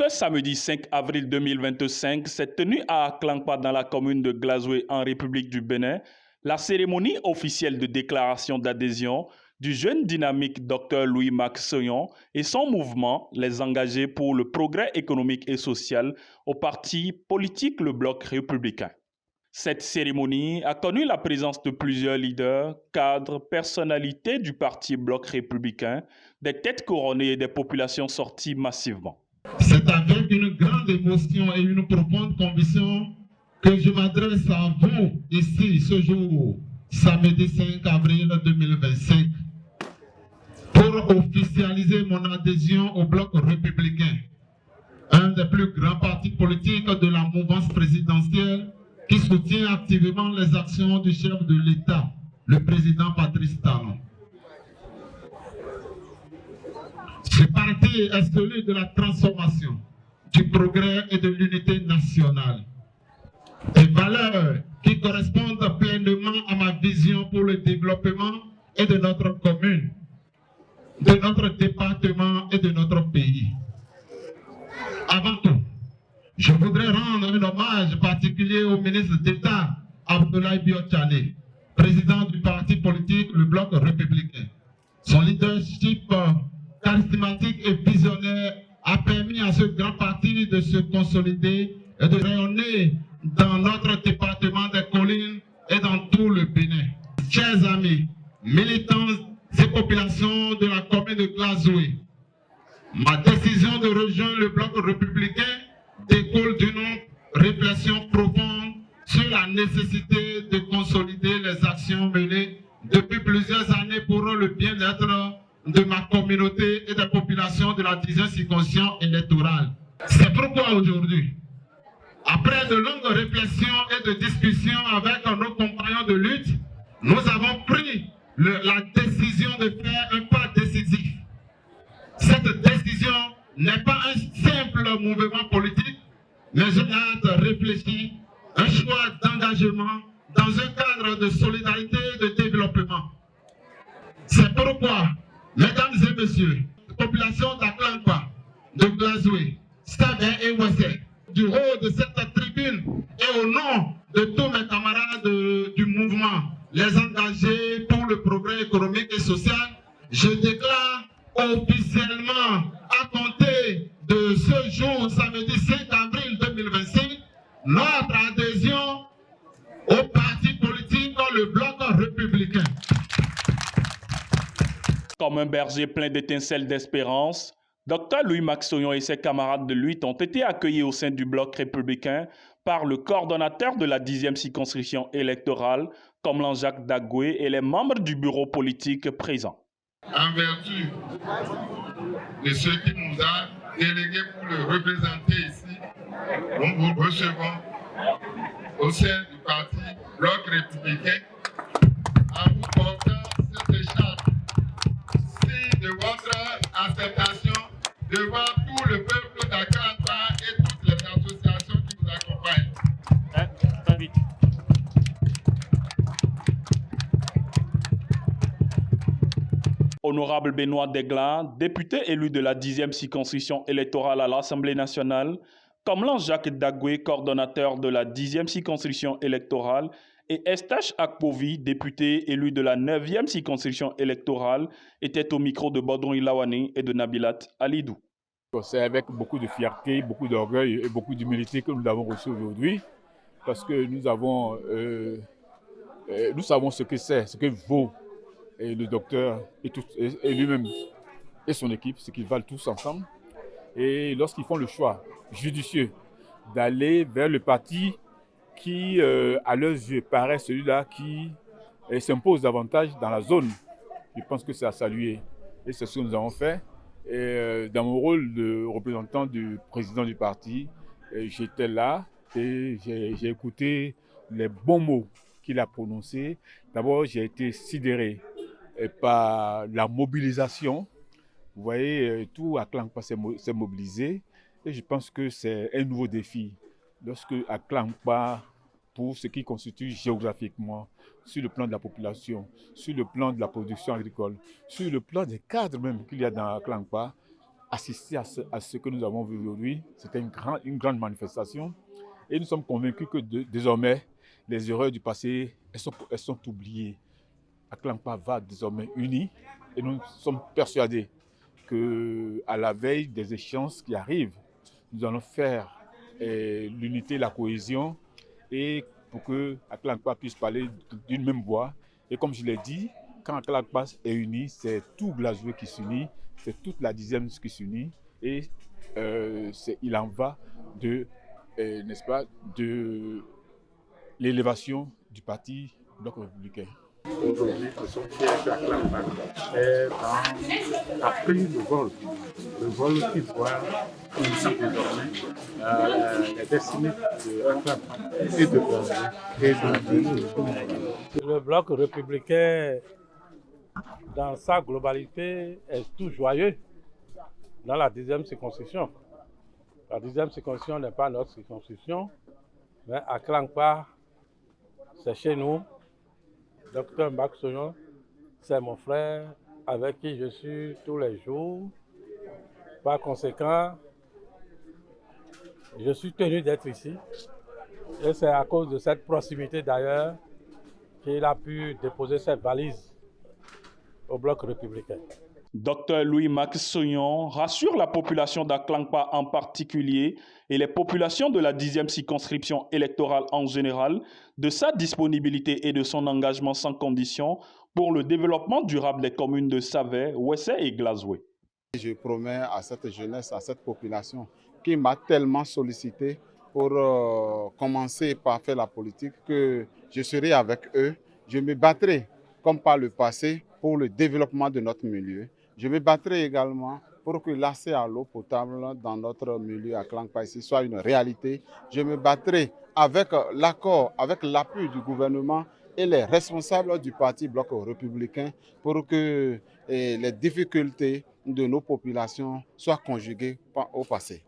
Ce samedi 5 avril 2025 s'est tenue à Klankpa dans la commune de Glazoué en République du Bénin la cérémonie officielle de déclaration d'adhésion du jeune dynamique Dr Louis-Max Soyon et son mouvement Les Engagés pour le progrès économique et social au parti politique Le Bloc républicain. Cette cérémonie a connu la présence de plusieurs leaders, cadres, personnalités du parti Bloc républicain, des têtes couronnées et des populations sorties massivement. C'est avec une grande émotion et une profonde conviction que je m'adresse à vous ici ce jour, samedi 5 avril 2025, pour officialiser mon adhésion au Bloc républicain, un des plus grands partis politiques de la mouvance présidentielle qui soutient activement les actions du chef de l'État, le président Patrice Talon. Ce parti est celui de la transformation, du progrès et de l'unité nationale. Des valeurs qui correspondent pleinement à ma vision pour le développement et de notre commune, de notre département et de notre pays. Avant tout, je voudrais rendre un hommage particulier au ministre d'État Abdoulaye Biotchane, président du parti politique Le Bloc républicain. Son leadership charismatique et visionnaire a permis à ce grand parti de se consolider et de rayonner dans notre département des collines et dans tout le Bénin. Chers amis, militants et populations de la commune de Glazoué, ma décision de rejoindre le Bloc républicain découle d'une réflexion profonde sur la nécessité de consolider les actions menées depuis plusieurs années pour le bien-être de ma communauté et des populations de la 10e circonscription électorale. C'est pourquoi aujourd'hui, après de longues réflexions et de discussions avec nos compagnons de lutte, nous avons pris la décision de faire un pas décisif. Cette décision n'est pas un simple mouvement politique, mais un acte réfléchi, un choix d'engagement dans un cadre de solidarité et de développement. C'est pourquoi, mesdames et messieurs, population d'Aklankpa, de Glazoué, Sabin et Ouessé, du haut de cette tribune et au nom de tous mes camarades du mouvement, les engagés pour le progrès économique et social, je déclare officiellement à compter de ce jour, samedi 5 avril 2025, notre adhésion au parti politique le Bloc républicain. Comme un berger plein d'étincelles d'espérance, Dr Louis-Max Soyon et ses camarades de lutte ont été accueillis au sein du Bloc républicain par le coordonnateur de la 10e circonscription électorale, Komlan Jacques Dagoué, et les membres du bureau politique présents. En vertu de ce qui nous a délégués pour le représenter ici, nous vous recevons au sein du parti Bloc républicain en vous portant cette écharpe, signe de votre acceptation devant tout le peuple d'Aklankpa et toutes les associations qui vous accompagnent. Honorable Benoît Deglan, député élu de la 10e circonscription électorale à l'Assemblée nationale, Komlan Jacques Dagoué, coordonnateur de la 10e circonscription électorale, et Estache Akpovi, député élu de la 9e circonscription électorale, étaient au micro de Bodron Ilawane et de Nabilat Alidou. C'est avec beaucoup de fierté, beaucoup d'orgueil et beaucoup d'humilité que nous l'avons reçu aujourd'hui, parce que nous savons ce que c'est, ce que vaut et le docteur et lui-même et son équipe, ce qu'ils valent tous ensemble. Et lorsqu'ils font le choix judicieux d'aller vers le parti qui, à leurs yeux, paraît celui-là qui s'impose davantage dans la zone, je pense que c'est à saluer. Et c'est ce que nous avons fait. Et, dans mon rôle de représentant du président du parti, j'étais là et j'ai écouté les bons mots qu'il a prononcés. D'abord, j'ai été sidéré par la mobilisation. Vous voyez, tout Aklankpa s'est mobilisé et je pense que c'est un nouveau défi. Lorsque Aklankpa, pour ce qui constitue géographiquement, sur le plan de la population, sur le plan de la production agricole, sur le plan des cadres même qu'il y a dans Aklankpa, assister à ce que nous avons vu aujourd'hui. C'était une grande manifestation. Et nous sommes convaincus que désormais, les erreurs du passé, elles sont oubliées. Aklankpa va désormais uni et nous sommes persuadés qu'à la veille des échéances qui arrivent, nous allons faire l'unité, la cohésion et pour que Aklankpa puisse parler d'une même voix. Et comme je l'ai dit, quand Aklankpa est uni, c'est tout Glasgow qui s'unit, c'est toute la 10e qui s'unit et il en va de, n'est-ce pas, de l'élévation du parti Bloc républicain. Aujourd'hui, nous sommes fiers qu'Aklankpa a pris le vol qui doit connaître désormais les destinées d'Aklankpa et de Le bloc républicain, dans sa globalité, est tout joyeux dans la 10e circonscription. La 10e circonscription n'est pas notre circonscription, mais Aklankpa, c'est chez nous. Docteur Max Soyon, c'est mon frère avec qui je suis tous les jours. Par conséquent, je suis tenu d'être ici. Et c'est à cause de cette proximité d'ailleurs qu'il a pu déposer cette valise au bloc républicain. Dr Louis-Max Soyon rassure la population d'Aklankpa en particulier et les populations de la 10e circonscription électorale en général de sa disponibilité et de son engagement sans condition pour le développement durable des communes de Savè, Ouessé et Glasgow. Je promets à cette jeunesse, à cette population qui m'a tellement sollicité pour commencer par faire la politique que je serai avec eux. Je me battrai comme par le passé pour le développement de notre milieu. Je me battrai également pour que l'accès à l'eau potable dans notre milieu à Aklankpa ici soit une réalité. Je me battrai avec l'accord, avec l'appui du gouvernement et les responsables du parti Bloc républicain pour que les difficultés de nos populations soient conjuguées au passé.